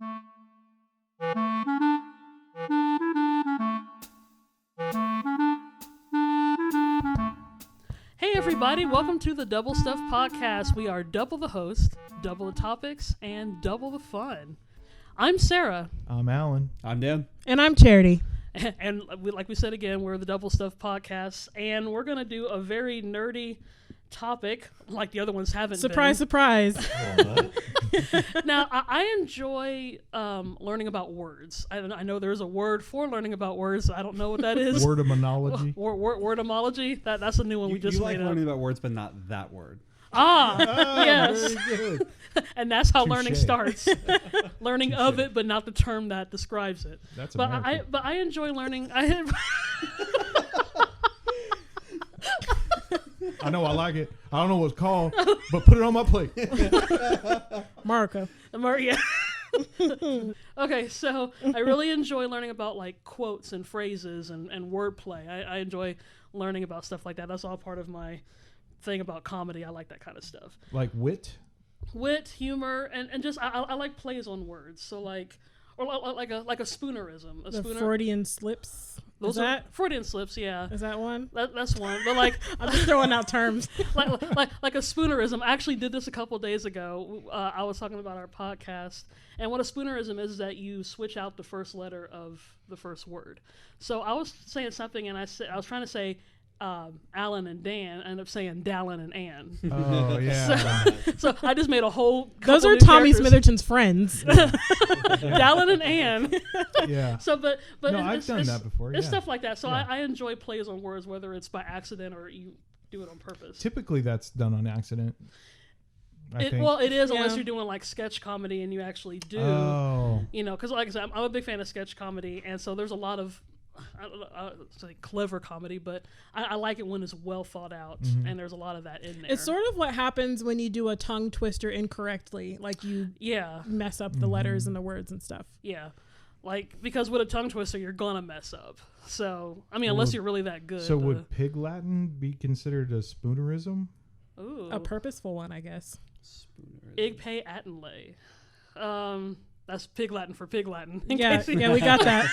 Hey everybody, welcome to the Double Stuff Podcast. We are double the host, double the topics, and double the fun. I'm Sarah. I'm Alan. I'm Dan. And I'm Charity. And like we said again, we're the Double Stuff Podcast, and we're going to do a very nerdy topic like the other ones haven't Surprise, been. surprise. Now, I enjoy learning about words. I know there's a word for learning about words. I don't know what that is. Wordamology. Wordamology? That's a new one we just you made like up. learning about words, but not that word. Yes. Very good. And that's how Touché. learning starts. Learning of it, but not the term that describes it. That's But American. I enjoy learning. I know I like it. I don't know what it's called, but put it on my plate. Marco. Yeah. Okay, so I really enjoy learning about like quotes and phrases and wordplay. I enjoy learning about stuff like that. That's all part of my thing about comedy. I like that kind of stuff. Like wit. Wit, humor, and just I like plays on words. So like like a spoonerism. The Freudian slips. Those Is are that? Freudian slips, yeah. Is that one? That's one. But like I'm just throwing out terms. like a spoonerism. I actually did this a couple days ago. I was talking about our podcast, and what a spoonerism is that you switch out the first letter of the first word. So I was saying something, and I was trying to say Alan and Dan. I ended up saying Dallin and Ann. Oh yeah. So I just made a whole. Those couple are new Tommy characters. Smitherton's friends. Dallin and Ann. Yeah. So, but No, I've done that before. It's Yeah. stuff like that. So Yeah. I enjoy plays on words, whether it's by accident or you do it on purpose. Typically, that's done on accident. I think. Well, it is unless Yeah. you're doing like sketch comedy and you actually do. Oh. You know, because like I said, I'm a big fan of sketch comedy, and so there's a lot of say clever comedy, but I like it when it's well thought out, and there's a lot of that in there. It's sort of what happens when you do a tongue twister incorrectly. Like you yeah, mess up the letters and the words and stuff. yeah. Like, because with a tongue twister, you're gonna mess up. So, I mean, unless you're really that good. So would Pig Latin be considered a spoonerism? Ooh. A purposeful one, I guess. Ig pay Attenlay. That's Pig Latin for Pig Latin. Yeah, yeah, we got that.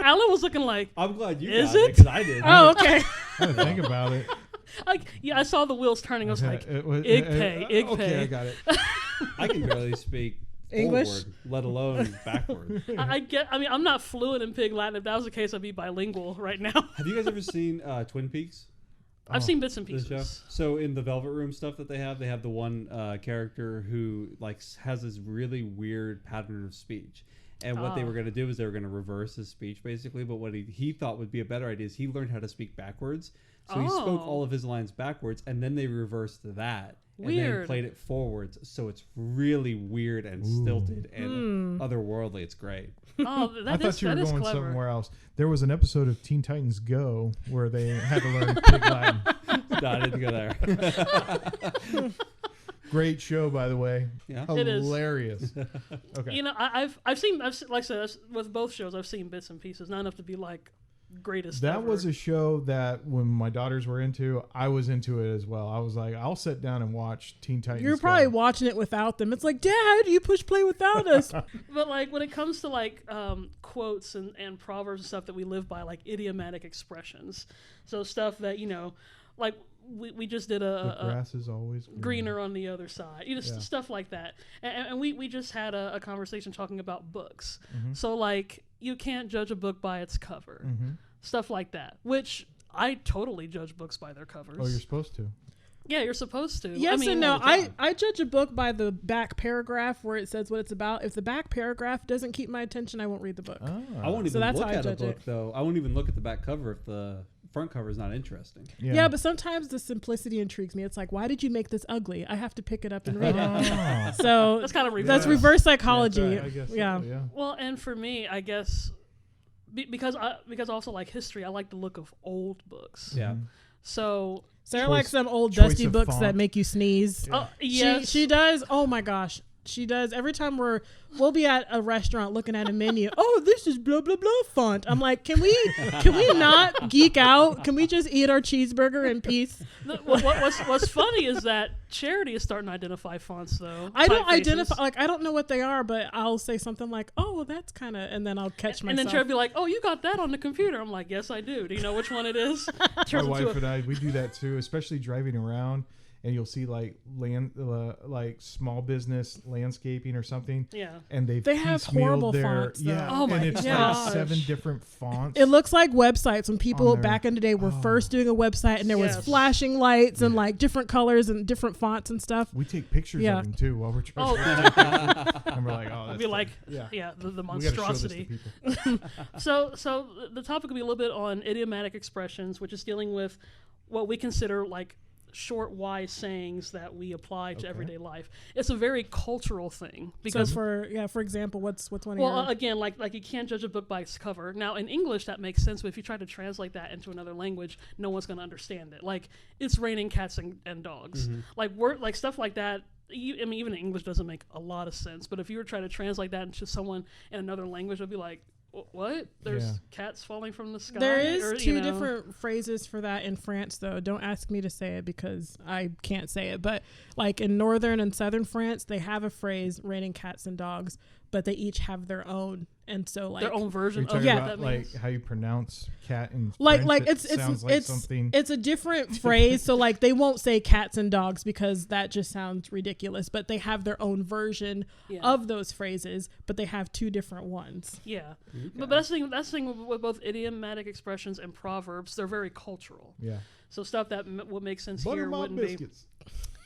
Alan was looking like, I'm glad you Is got it it? because I did. Oh, okay. I didn't think about it. yeah, I saw the wheels turning. I was like, It was- Ig pay, Ig Okay, pay. I got it. I can barely speak English? forward, let alone backward. I mean, I'm not fluent in Pig Latin. If that was the case, I'd be bilingual right now. Have you guys ever seen Twin Peaks? I've seen bits and The show? pieces. So in the Velvet Room stuff that they have the one character who like has this really weird pattern of speech. And what they were going to do is they were going to reverse his speech basically. But what he thought would be a better idea is he learned how to speak backwards. So he spoke all of his lines backwards, and then they reversed that. And then Weird. played it forwards. So it's really weird and stilted and otherwully. It's great. Oh, I that thought you were is going clever. somewhere else. There was an episode of Teen Titans Go where they had to learn Pig Latin. No, I didn't go there. Great show, by the way. Yeah. It is. Hilarious. Okay. You know, I've seen like I said, with both shows, I've seen bits and pieces, not enough to be like greatest. That ever. was a show that when my daughters were into, I was into it as well. I was like, I'll sit down and watch Teen Titans. You're Go. probably watching it without them. It's like, Dad, you push play without us. But like when it comes to like quotes and proverbs and stuff that we live by, like idiomatic expressions, so stuff that like we just did The grass is always greener on the other side, Yeah. stuff like that, and we just had a conversation talking about books. So like you can't judge a book by its cover, stuff like that, which I totally judge books by their covers. Oh, you're supposed to. Yeah, you're supposed to. Yes I mean, and no. all the time. I judge a book by the back paragraph where it says what it's about. If the back paragraph doesn't keep my attention, I won't read the book. I won't So even that's look how I at a judge book it. though. I won't even look at the back cover if the front cover is not interesting. Yeah, but sometimes the simplicity intrigues me. It's like, why did you make this ugly? I have to pick it up and read it. Oh. So That's kind of reverse. that's reverse psychology. I guess so, yeah. yeah. Well, and for me, I guess because also like history, I like the look of old books. Yeah. So Sarah Choice- likes some old choice dusty of books that font. make you sneeze. yes, She does. Oh my gosh. she does every time we'll be at a restaurant looking at a menu. Oh, this is blah blah blah font. I'm like, can we not geek out? Can we just eat our cheeseburger in peace? What's funny is that Charity is starting to identify fonts though. I don't identify, like I don't know what they are, but I'll say something like, oh, well, that's kind of, and then I'll catch myself. And then Charity be like, oh, you got that on the computer. I'm like, yes, I do. Do you know which one it is? My wife and I, we do that too, especially driving around. And you'll see like like small business landscaping or something. Yeah. And they have horrible fonts. Though. Yeah. Oh my and it's gosh. like 7 different fonts. It looks like websites when people back in the day were first doing a website and there was flashing lights and like different colors and different fonts and stuff. We take pictures of them too while we're trying. And we're like, oh, that's be like, the monstrosity. We gotta show this to people. So the topic will be a little bit on idiomatic expressions, which is dealing with what we consider like short, wise sayings that we apply to everyday life. It's a very cultural thing because so for example, what's one of your again like you can't judge a book by its cover. Now in English that makes sense, but if you try to translate that into another language, no one's going to understand it. Like it's raining cats and dogs. Like stuff like that. I mean, even in English doesn't make a lot of sense. But if you were trying to translate that into someone in another language, it'd be like, what? There's cats falling from the sky? There is two different phrases for that in France, though. Don't ask me to say it because I can't say it. But like in northern and southern France, they have a phrase, raining cats and dogs, but they each have their own. And so like their own version of that like how you pronounce cat in French, like it's something. It's a different phrase. So like they won't say cats and dogs because that just sounds ridiculous, but they have their own version of those phrases, but they have two different ones. Yeah. Okay. But that's the thing with both idiomatic expressions and proverbs. They're very cultural. Yeah. So stuff that would make sense Butter here my wouldn't biscuits.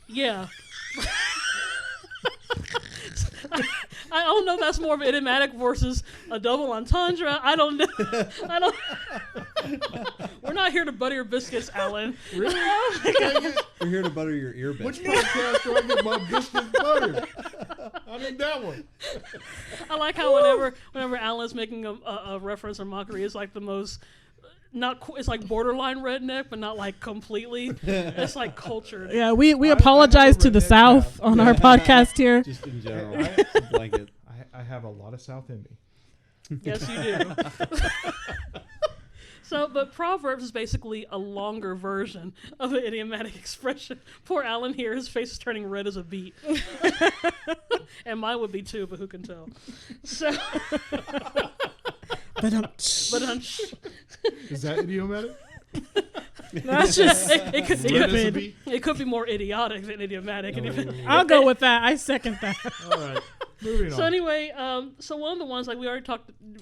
be. Yeah. I don't know if that's more of an idiomatic versus a double entendre. I don't know. We're not here to butter your biscuits, Alan. Really? We're here to butter your ear biscuits. Which podcast do I get my biscuits buttered? I need that one. I like how whenever Alan's making a reference or mockery, it's like the most... it's like borderline redneck, but not like completely. It's like cultured. Yeah, we apologize to the South on our podcast here. Just in general, blanket. I have a lot of South in me. Yes, you do. But Proverbs is basically a longer version of an idiomatic expression. Poor Alan here, his face is turning red as a beet. And mine would be too, but who can tell? So... Is that idiomatic? That's just it could be more idiotic than idiomatic. I'll go with that. I second that. All right, moving on. So anyway, so one of the ones like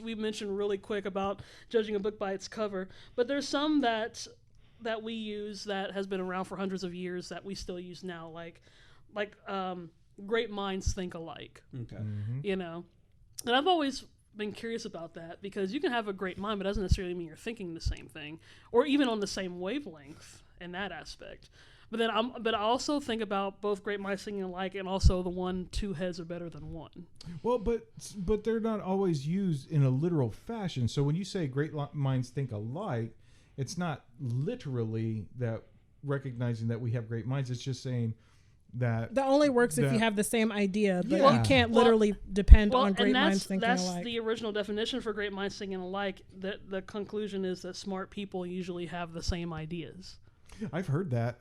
we mentioned really quick about judging a book by its cover, but there's some that we use that has been around for hundreds of years that we still use now, like great minds think alike. Okay. Mm-hmm. And I've always been curious about that because you can have a great mind, but it doesn't necessarily mean you're thinking the same thing or even on the same wavelength in that aspect. But I also think about both great minds thinking alike and also the one two heads are better than one. Well, but they're not always used in a literal fashion. So when you say great minds think alike, it's not literally that recognizing that we have great minds. It's just saying that only works if you have the same idea, but you can't literally depend on great minds thinking alike. That's the original definition for great minds thinking alike. The conclusion is that smart people usually have the same ideas. I've heard that.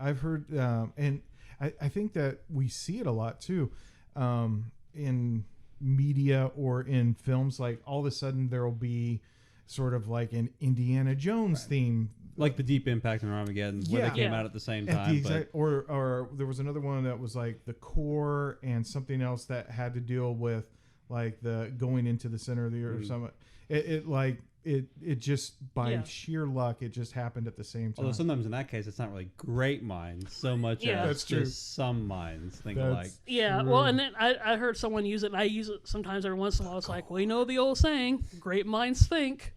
And I think that we see it a lot too, in media or in films. Like all of a sudden there will be sort of like an Indiana Jones theme. Like the Deep Impact and Armageddon, where they came out at the same time. Or there was another one that was like the core and something else that had to deal with like the going into the center of the earth or something. It just by sheer luck, it just happened at the same time. Although sometimes in that case, it's not really great minds so much as that's true. Just some minds think alike. Yeah, true. well, and then I heard someone use it, and I use it sometimes every once in a while. It's like, well, you know the old saying, great minds think.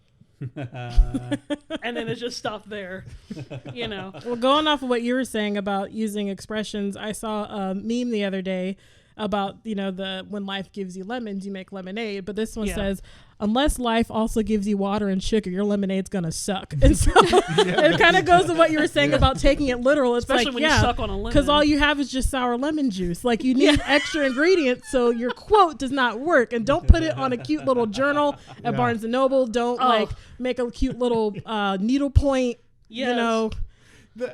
And then it just stopped there. Well, going off of what you were saying about using expressions, I saw a meme the other day about, when life gives you lemons, you make lemonade. But this one says, unless life also gives you water and sugar, your lemonade's going to suck. And so it kind of goes to what you were saying about taking it literal. It's especially when you suck on a lemon. Because all you have is just sour lemon juice. Like, you need extra ingredients, so your quote does not work. And don't put it on a cute little journal at Barnes & Noble. Don't, make a cute little needlepoint,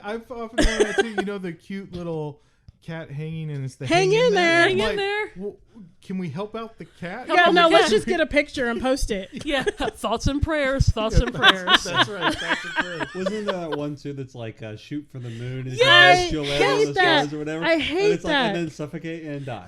I've often known that too. The cute little cat hanging, and it's the hang in there. Hang in there. Well, can we help out the cat? Yeah, no, let's just get a picture and post it. Yeah, thoughts and prayers. Thoughts and prayers. That's right. Thoughts and prayers. Wasn't there that one too that's like shoot for the moon? Is I you'll land hate on the that. stars or whatever. I hate and it's that. Like, and then suffocate and die.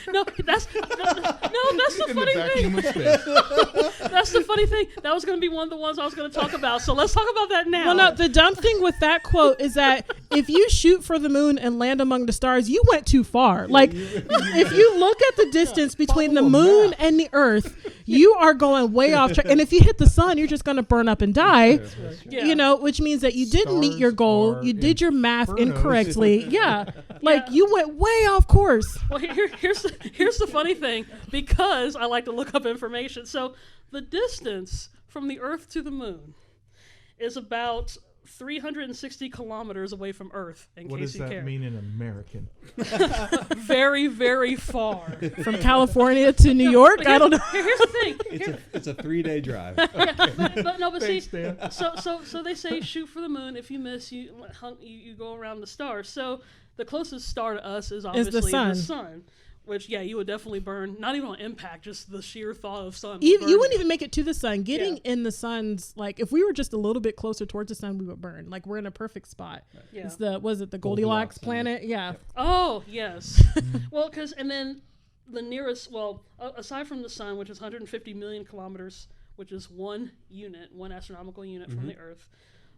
No, that's the In funny the vacuum thing. of space. That's the funny thing. That was going to be one of the ones I was going to talk about. So let's talk about that now. Well, no, the dumb thing with that quote is that if you shoot for the moon and land among the stars, you went too far. Like, if you look at the distance between the moon and the earth, you are going way off track. And if you hit the sun, you're just going to burn up and die. Yeah. Which means that you didn't meet your goal. You did your math infernos. incorrectly. You went way off course. Well, here's the funny thing, because I like to look up information. So the distance from the Earth to the moon is about 360 kilometers away from Earth, What does that mean in American? Very, very far. From California to New York? I don't know. Here's the thing. It's a 3-day drive. But Thanks, see, Dan. so they say shoot for the moon. If you miss, you go around the stars. So the closest star to us is obviously the sun. Which, you would definitely burn, not even on impact, just the sheer thought of sun. You wouldn't even make it to the sun. Getting in the sun's, like, if we were just a little bit closer towards the sun, we would burn. Like, we're in a perfect spot. Yeah. It's the Goldilocks planet? Yeah. Oh, yes. Well, and then the nearest, aside from the sun, which is 150 million kilometers, which is one astronomical unit from the Earth,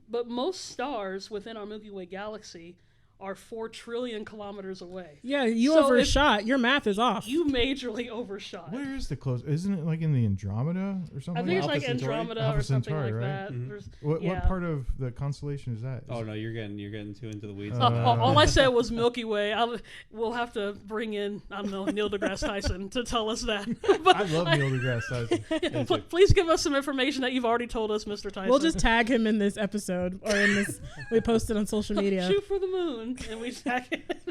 but most stars within our Milky Way galaxy are 4 trillion kilometers away. Yeah, you overshot. Your math is off. You majorly overshot. Where is the close? Isn't it like in the Andromeda or something? I think it's Alpha like Centauri? Andromeda Alpha or something Centauri, like right? that. Mm-hmm. What part of the constellation is that? Oh no, you're getting too into the weeds. All I said was Milky Way. We'll have to bring in, I don't know, Neil deGrasse Tyson to tell us that. But I love Neil deGrasse Tyson. Please give us some information that you've already told us, Mr. Tyson. We'll just tag him in this episode or in this. We post it on social media. Shoot for the moon, and we tag it.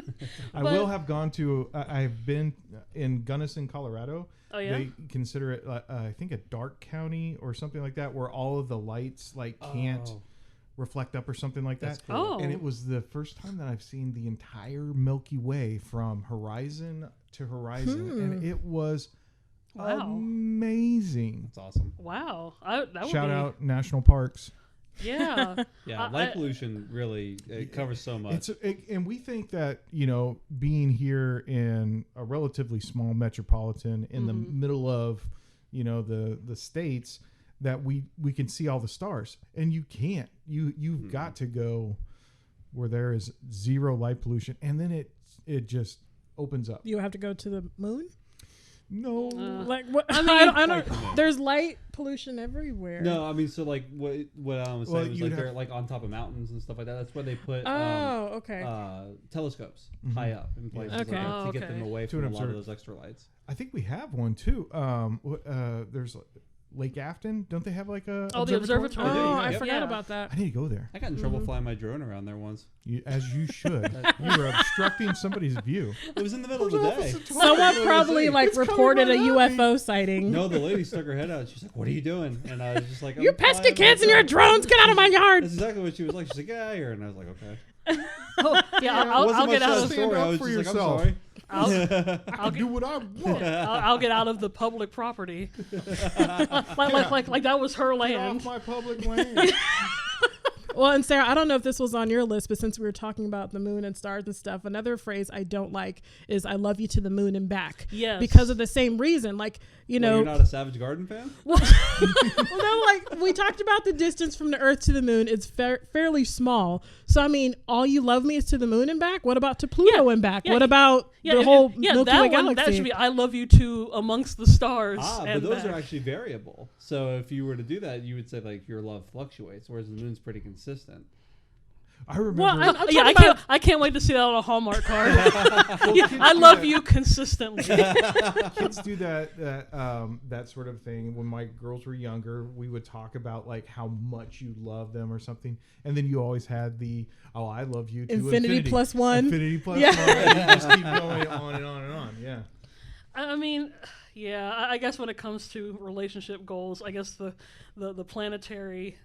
I will have gone to. I've been in Gunnison, Colorado. Oh yeah. They consider it, I think, a dark county or something like that, where all of the lights can't reflect up or something like that. Cool. Oh. And it was the first time that I've seen the entire Milky Way from horizon to horizon, and it was amazing. That's awesome. Wow. That would Shout be, out national parks. Yeah. Yeah, light pollution really covers so much. And we think that, being here in a relatively small metropolitan in the middle of, the states, that we can see all the stars, and you can't. You've got to go where there is zero light pollution, and then it just opens up. You have to go to the moon? No. Like what? I don't. There's light pollution everywhere. No, I mean, so like what I was saying was like they're like on top of mountains and stuff like that. That's where they put telescopes high up in places like that to get them away from a lot of those extra lights. I think we have one too. There's Lake Afton. Don't they have like a the observatory? Oh, I forgot about that. I need to go there. I got in trouble flying my drone around there once. As you should. You were obstructing somebody's view. It was in the middle of the day. Someone probably reported a UFO sighting. No, the lady stuck her head out. She's like, "What are you doing?" And I was just like, "You pesky kids and your drones! Get out of my yard!" That's exactly what she was like. She's like, "Get out of here!" And I was like, "Okay." I'll get out of the story. I was for just yourself. like, "I'm sorry." I'll do what I want. I'll get out of the public property. like that was her Get land. off my public land. Well, and Sarah, I don't know if this was on your list, but since we were talking about the moon and stars and stuff, another phrase I don't like is "I love you to the moon and back." Yes. Because of the same reason. Like, You're not a Savage Garden fan? Well, no, like we talked about the distance from the Earth to the moon is fairly small. So, I mean, all you love me is to the moon and back? What about to Pluto and back? What about the whole Milky Way galaxy? That should be "I love you to amongst the stars." But those are actually variable. So if you were to do that, you would say like your love fluctuates, whereas the moon's pretty consistent. I remember. Well, I'm yeah, talking I can't wait to see that on a Hallmark card. Well, Yeah, kids I do love that. you consistently. Kids do that sort of thing. When my girls were younger, we would talk about like how much you love them or something, and then you always had the I love you to Infinity plus one. Infinity plus Yeah. one. And you just keep going on and on and on. Yeah. I mean, yeah, I guess when it comes to relationship goals, I guess the planetary.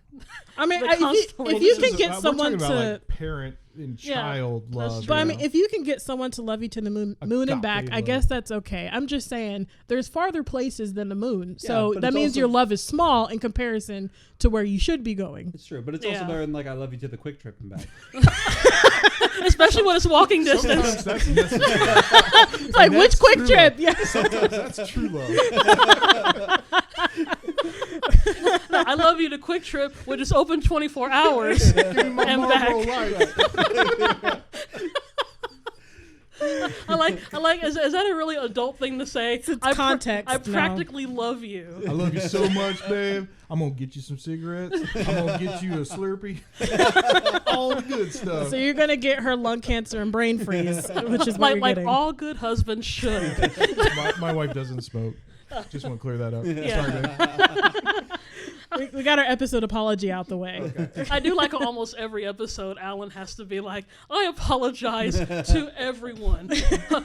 I mean, the if you constellation- can get we're someone talking about, to, like, parent and Yeah, child that's love. true. but I you mean, know? if you can get someone to love you to the moon and Agape back, I love. guess that's okay. I'm just saying, there's farther places than the moon, so but that it's means also- your love is small in comparison to where you should be going. It's true, but it's also Yeah. better than like I love you to the QuikTrip and back. Especially when it's walking distance. Sometimes that's necessary. It's like, And which that's quick true trip? love. Yeah. Sometimes that's true love. I love you to Quick Trip, which is open 24 hours. Give me my And Marlboro back. Light. I like. Is that a really adult thing to say? It's I context I now. practically love you. I love you so much, babe. I'm gonna get you some cigarettes. I'm gonna get you a Slurpee. All the good stuff. So you're gonna get her lung cancer and brain freeze, which is what you're Like getting. all good husbands should. My wife doesn't smoke. Just want to clear that up. Yeah. Sorry, babe. We got our episode apology out the way. I do like almost every episode. Alan has to be like, I apologize to everyone,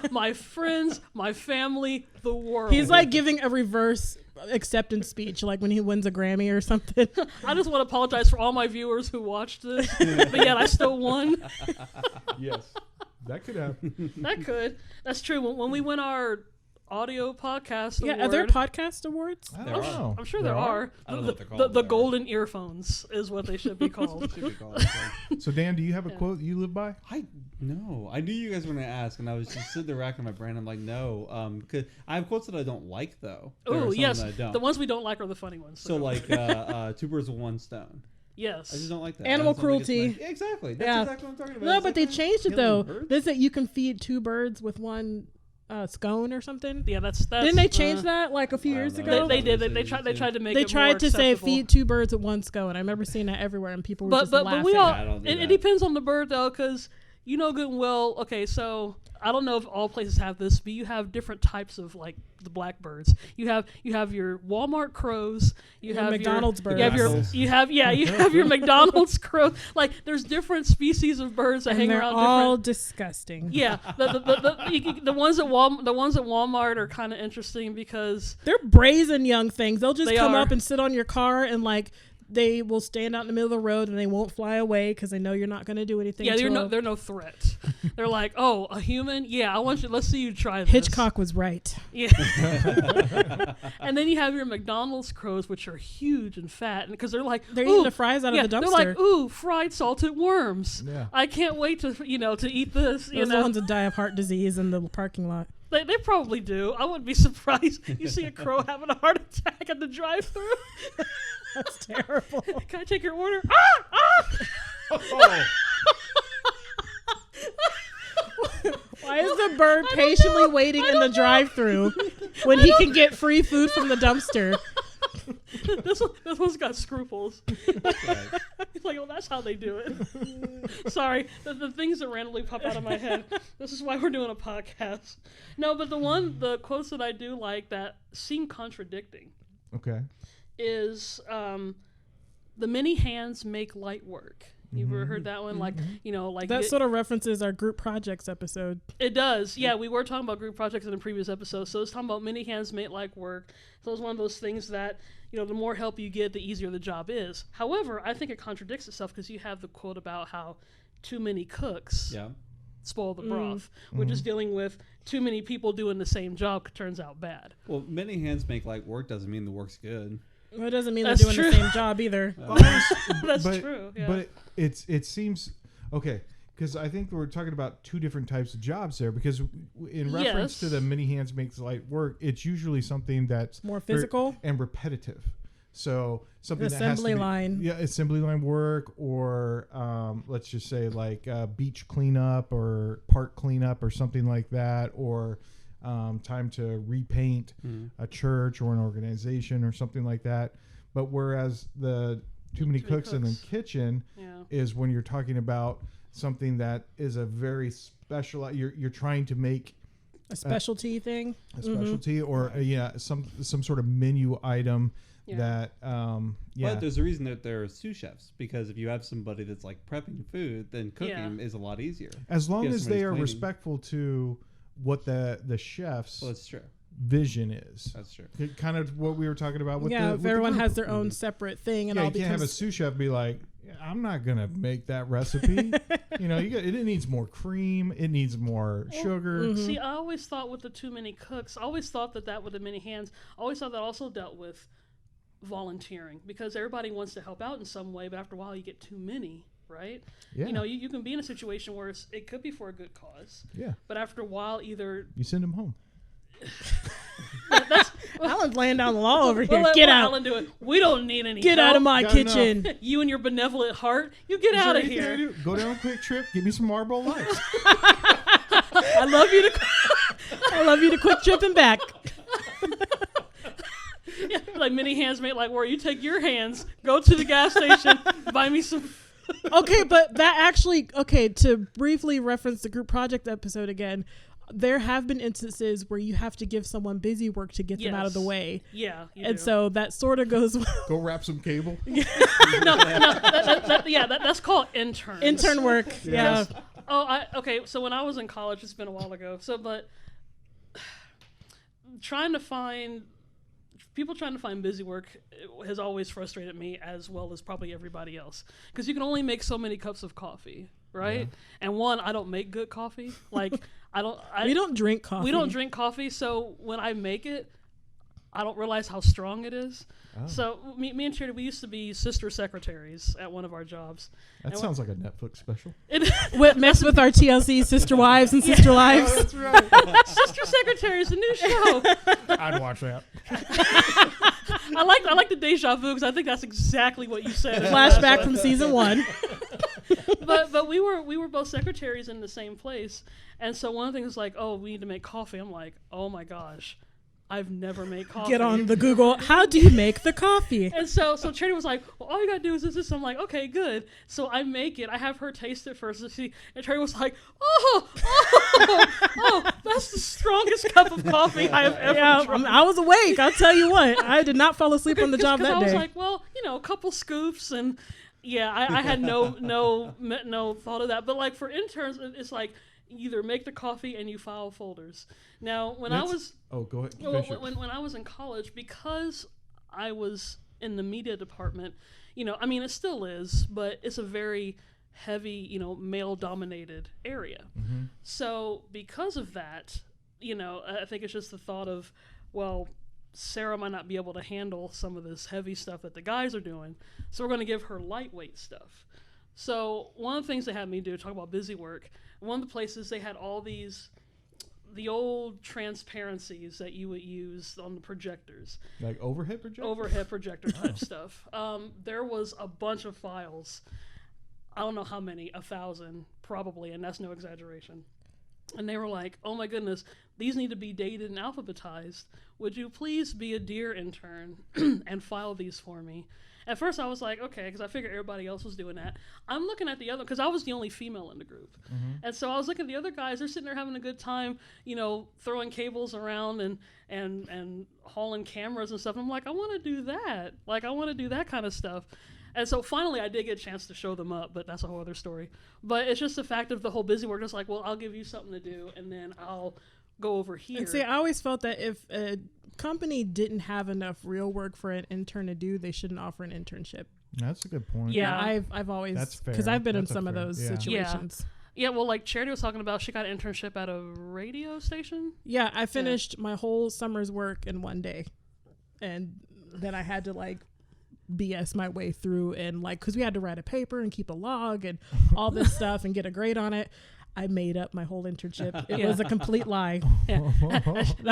my friends, my family, the world. He's like giving a reverse acceptance speech, like when he wins a Grammy or something. I just want to apologize for all my viewers who watched this, but yet I still won. Yes, that could happen. That could. That's true. When we win our audio podcast Yeah, award, are there podcast awards? I There don't are. know. I'm sure there are. I don't know what they're The called, the but golden earphones is what they should be called. Should be called, so. So Dan, do you have a Yeah. quote you live by? I I knew you guys were gonna ask, and I was just sitting there racking my brain. I'm like, no, because I have quotes that I don't like though. There are Oh some yes, that I don't. the ones we don't like are the funny ones. So like two birds with one stone. yes, I just don't like that. Animal I just don't think it's cruelty. nice. Yeah, exactly. That's Yeah. exactly what I'm talking about. No, It's but like, they man, changed it killing though. birds? They said you can feed two birds with one scone or something. yeah, that's Didn't they change that like a few I don't years know. ago? They did. They They said tried. They too. tried to make. They it tried more to say acceptable. feed two birds with one scone. I remember seeing that everywhere, and people were just But laughing. we all. I don't do It that. depends on the bird though, because you know good and well. Okay, so I don't know if all places have this, but you have different types of like the blackbirds. You have your Walmart crows. You Your have McDonald's your, You have birds. you have your McDonald's crows. Like there's different species of birds that and hang they're around. all different, disgusting. yeah, the ones at Walmart are kind of interesting because They're brazen young things. They'll just They come are. up and sit on your car, and like they will stand out in the middle of the road, and they won't fly away because they know you're not going to do anything. yeah, to they're no threat. They're like, oh, a human? Yeah, I want you. Let's see you try this. Hitchcock was right. Yeah. And then you have your McDonald's crows, which are huge and fat, and because they're like They're ooh, eating the fries out yeah, of the dumpster. they're like, ooh, fried salted worms. Yeah. I can't wait to to eat this. Those are the ones that die of heart disease in the parking lot. They probably do. I wouldn't be surprised. You see a crow having a heart attack at the drive-thru. That's terrible. Can I take your order? Ah! Why is the bird patiently waiting in the drive-thru when he can get free food from the dumpster? This one's got scruples. He's like, well, that's how they do it. Sorry, the things that randomly pop out of my head. This is why we're doing a podcast. No, but the quotes that I do like that seem contradicting Okay. is the many hands make light work. You ever heard that one? Like, like That sort of references our group projects episode. it does. Yeah, we were talking about group projects in the previous episode. So it's talking about many hands make light work. So it's one of those things that, the more help you get, the easier the job is. However, I think it contradicts itself because you have the quote about how too many cooks Yeah. spoil the broth, which is dealing with too many people doing the same job turns out bad. Well, many hands make light work doesn't mean the work's good. Well, it doesn't mean That's they're doing true. the same job either. That's but, true. Yeah. But it seems okay because I think we're talking about two different types of jobs there. Because in reference to Yes. the many hands makes light work, it's usually something that's More very- physical? and repetitive. So something that has Assembly to be, line. yeah, assembly line work, or let's just say like beach cleanup or park cleanup or something like that, or time to repaint a church or an organization or something like that. But whereas the too many cooks in the kitchen Yeah. is when you're talking about something that is a very special. You're trying to make A specialty thing. a specialty or some sort of menu item that But there's a reason that there are sous chefs, because if you have somebody that's like prepping food, then cooking is a lot easier. As long as they are cleaning. respectful to what the chef's That's true. vision is. That's true. Kind of what we were talking about with if everyone group. has their own separate thing, and all you can't have a becomes sous chef be like, I'm not gonna make that recipe. It needs more cream. It needs more sugar. See, I always thought with the too many cooks, I always thought that with the many hands, I always thought that also dealt with volunteering, because everybody wants to help out in some way, but after a while you get too many, right? Yeah. You can be in a situation where it could be for a good cause. Yeah. But after a while, either You send them home. Alan's laying down the law over here. let Get out. Alan do it. We don't need any Get help. out of my Got kitchen. You and your benevolent heart, you get out of here. Go down QuikTrip. Give me some Marlboro Lights. I love you to. I love you to QuikTrip and back. Yeah, like many hands made, like where you take your hands, go to the gas station, buy me some. Okay, but that actually, to briefly reference the group project episode again, there have been instances where you have to give someone busy work to get them out of the way. Yeah, and so that sort of goes Go wrap some cable. that's called interns. intern work. Yeah. Okay, so when I was in college, it's been a while ago. But trying to find busy work has always frustrated me, as well as probably everybody else, because you can only make so many cups of coffee, right? And I don't make good coffee. Like we don't drink coffee. We don't drink coffee, so when I make it, I don't realize how strong it is. Oh. So me and Charity, we used to be sister secretaries at one of our jobs. That sounds like a Netflix special. Mess with our TLC sister wives and sister lives. Oh, that's right. Sister Secretaries, a new show. I'd watch that. I like the deja vu, because I think that's exactly what you said. Flashback from season 1. but we were both secretaries in the same place, and so one of the things is like, oh, we need to make coffee. I'm like, oh my gosh, I've never made coffee. Get on the Google. How do you make the coffee? And so Charity was like, well, all you gotta do is this. I'm like, okay, good. So I make it. I have her taste it first. And Charity was like, oh, that's the strongest cup of coffee I have ever drunk. I was awake. I'll tell you what. I did not fall asleep on the job that day. I was like, well, a couple scoops, and I had no thought of that. But like for interns, it's like, either make the coffee and you file folders. Now, when I was go ahead. When I was in college, because I was in the media department, it still is, but it's a very heavy, male-dominated area. Mm-hmm. So because of that, I think it's just the thought of, well, Sarah might not be able to handle some of this heavy stuff that the guys are doing, so we're going to give her lightweight stuff. So one of the things they had me do, talk about busy work, one of the places they had all the old transparencies that you would use on the projectors. Like overhead projector? Overhead projector type stuff. There was a bunch of files. I don't know how many, 1,000 probably, and that's no exaggeration. And they were like, oh my goodness, these need to be dated and alphabetized. Would you please be a dear intern and file these for me? At first I was like, okay, because I figured everybody else was doing that. I'm looking at the other, because I was the only female in the group. Mm-hmm. And so I was looking at the other guys, they're sitting there having a good time, throwing cables around and hauling cameras and stuff. I'm like, I want to do that. Like, I want to do that kind of stuff. And so finally I did get a chance to show them up, but that's a whole other story. But it's just the fact of the whole busy work. It's like, well, I'll give you something to do, and then I'll go over here. And see, I always felt that if a company didn't have enough real work for an intern to do, they shouldn't offer an internship. That's a good point. Yeah, I've always, because I've been in some of those situations. Yeah, well, like Charity was talking about, she got an internship at a radio station. Yeah, I finished my whole summer's work in one day, and then I had to BS my way through, and because we had to write a paper and keep a log and all this stuff and get a grade on it. I made up my whole internship. It was a complete lie. Yeah.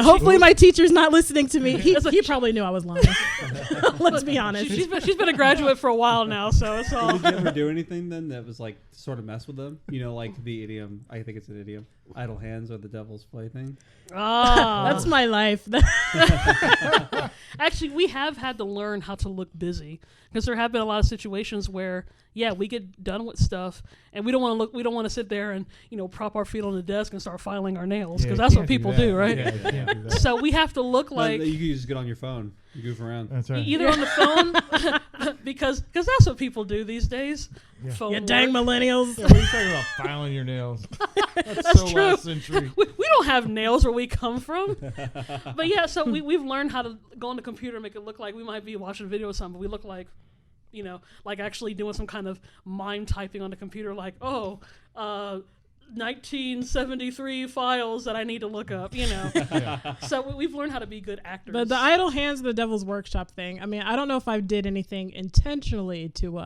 Hopefully my teacher's not listening to me. He probably knew I was lying. Let's be honest. She's been a graduate for a while now, so it's all. Did you ever do anything then that was sort of mess with them? Like the idiom. I think it's an idiom. Idle hands are the devil's plaything. Ah, That's my life. actually, we have had to learn how to look busy because there have been a lot of situations where, yeah, we get done with stuff and we don't want to look. We don't want to sit there and prop our feet on the desk and start filing our nails because that's what people do, right? Yeah, you can't do that. So we have to look like You can just get on your phone. You goof around. That's right. either on the phone because that's what people do these days. Yeah. Phone You dang work. millennials. Yeah, what are you talking about filing your nails? That's so true. last century. We don't have nails where we come from. But yeah, so we've learned how to go on the computer and make it look like we might be watching a video or something, but we look like, like actually doing some kind of mind typing on the computer, like, 1973 files that I need to look up, Yeah. So we've learned how to be good actors. But the idle hands of the devil's workshop thing, I mean, I don't know if I did anything intentionally to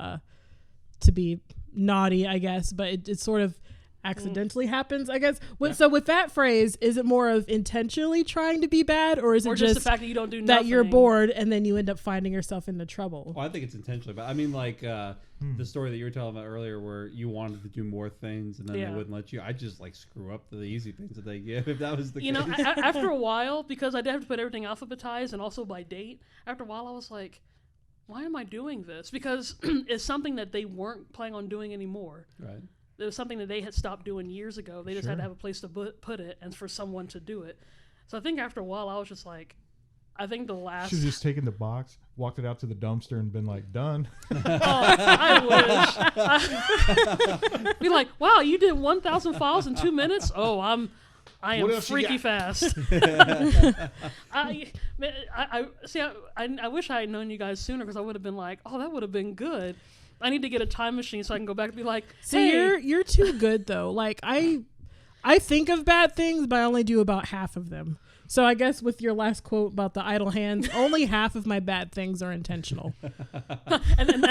be naughty, I guess, but it sort of accidentally happens, I guess. So with that phrase, is it more of intentionally trying to be bad, or is it just the fact that you don't do nothing? that you're bored and then you end up finding yourself into trouble? Well, I think it's intentionally, but I mean, like the story that you were telling about earlier, where you wanted to do more things and then they wouldn't let you. I just like screw up the easy things that they give. If that was the case, after a while, because I did have to put everything alphabetized and also by date. After a while, I was like, why am I doing this? Because it's something that they weren't planning on doing anymore. right? It was something that they had stopped doing years ago. They just had to have a place to put it and for someone to do it. So I think after a while, I was just like, I think the last... Should have just taken the box, walked it out to the dumpster, and been like, done. I wish. Be like, wow, you did 1,000 files in 2 minutes? Oh, I am freaky fast. I wish I had known you guys sooner because I would have been like, oh, that would have been good. I need to get a time machine so I can go back and be like, See, hey. you're too good though. Like I think of bad things, but I only do about half of them. So I guess with your last quote about the idle hands, only half of my bad things are intentional. And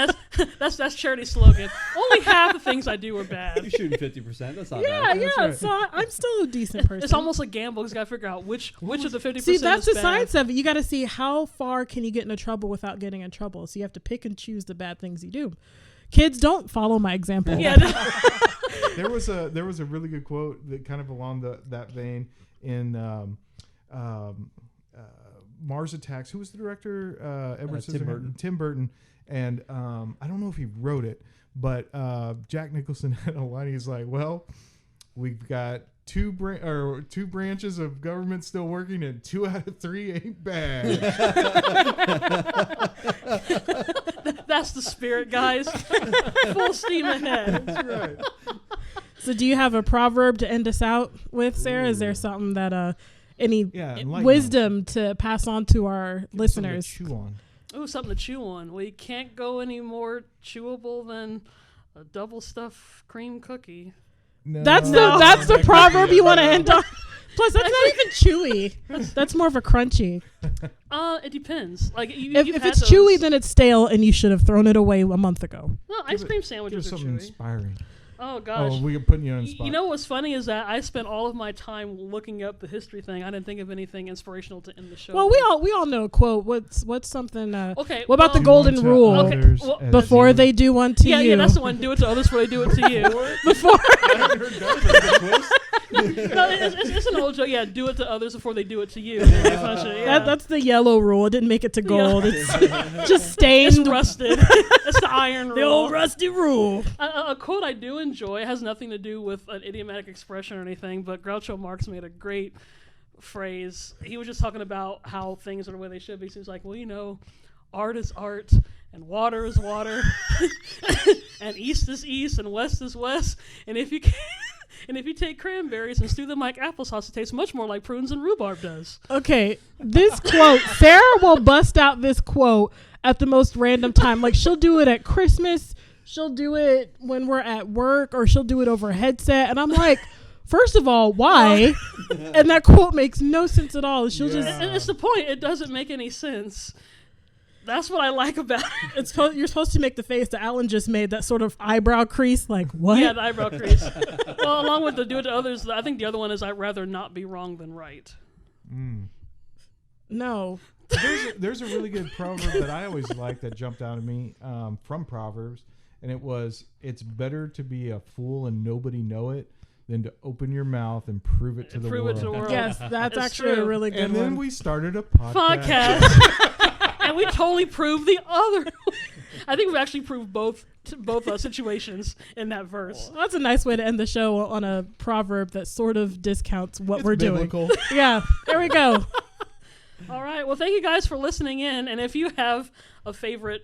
that's Charity's slogan. Only half the things I do are bad. You're shooting 50%. That's not Yeah, bad. yeah. right. So I'm still a decent person. It's almost a gamble because you got to figure out which of the 50% See, that's is the bad. science of it. You got to see how far can you get into trouble without getting in trouble. So you have to pick and choose the bad things you do. Kids, don't follow my example. Yeah. There was a really good quote that kind of along that vein in Mars Attacks. Who was the director? Tim Burton. Tim Burton. And I don't know if he wrote it, but Jack Nicholson had a line. He's like, "Well, we've got two branches of government still working, and 2 out of 3 ain't bad." That's the spirit, guys. Full steam ahead. That's right. So do you have a proverb to end us out with, Sarah? Is there something that any enlighten wisdom to pass on to our listeners? Something to chew on. Ooh, something to chew on. We can't go any more chewable than a double stuffed cream cookie. No. That's the proverb you want to end on. Plus, that's not even chewy. That's more of a crunchy. It depends. Like If it's chewy, then it's stale, and you should have thrown it away a month ago. well, ice cream Give us sandwiches are something chewy. inspiring. Oh gosh. Oh, we're putting you on the spot. You know what's funny is that I spent all of my time looking up the history thing. I didn't think of anything inspirational to end the show. Well, we all know a quote. What's something? Okay. What about the well, golden Do unto rule? Okay, others well, as Before you- they do one to Yeah, you. yeah, that's the one. Do it to others before they do it to you. Before. I haven't heard that as a twist. No, it's an old joke. Yeah, do it to others before they do it to you. Yeah. That's the yellow rule. It didn't make it to gold. It's just stained. It's rusted. It's the iron rule. The old rusty rule. A quote I do enjoy. It has nothing to do with an idiomatic expression or anything, but Groucho Marx made a great phrase. He was just talking about how things are the way they should be. So he was like, well, art is art, and water is water, and east is east, and west is west. And if you take cranberries and stew them like applesauce, it tastes much more like prunes than rhubarb does. Okay, this quote, Sarah will bust out this quote at the most random time. Like, she'll do it at Christmas, she'll do it when we're at work, or she'll do it over a headset. And I'm like, first of all, why? And that quote makes no sense at all. She'll just... And it's the point. It doesn't make any sense. That's what I like about it. You're supposed to make the face that Alan just made, that sort of eyebrow crease, like, what? Yeah, the eyebrow crease. Well, along with the do it to others, I think the other one is I'd rather not be wrong than right. No. There's a really good proverb that I always liked that jumped out at me from Proverbs, and it was, "It's better to be a fool and nobody know it than to open your mouth and prove it to the Prove world. it to the world. Yes, that's It's actually true. a really good And then one. we started a podcast. And we totally proved the other. I think we actually proved both situations in that verse. Well, that's a nice way to end the show on a proverb that sort of discounts what It's we're biblical. doing. Yeah, there we go. All right. Well, thank you guys for listening in. And if you have a favorite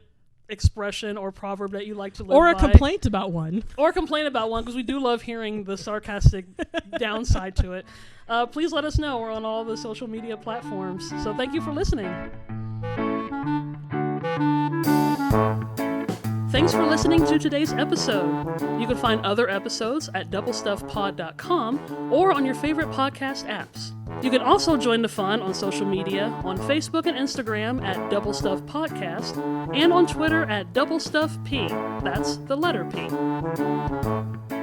expression or proverb that you like to live Or a by, complaint about one. or complain about one, because we do love hearing the sarcastic downside to it, please let us know. We're on all the social media platforms. So thank you for listening. Thanks for listening to today's episode. You can find other episodes at doublestuffpod.com or on your favorite podcast apps. You can also join the fun on social media on Facebook and Instagram at Double Stuff Podcast and on Twitter at Double Stuff P. That's the letter P.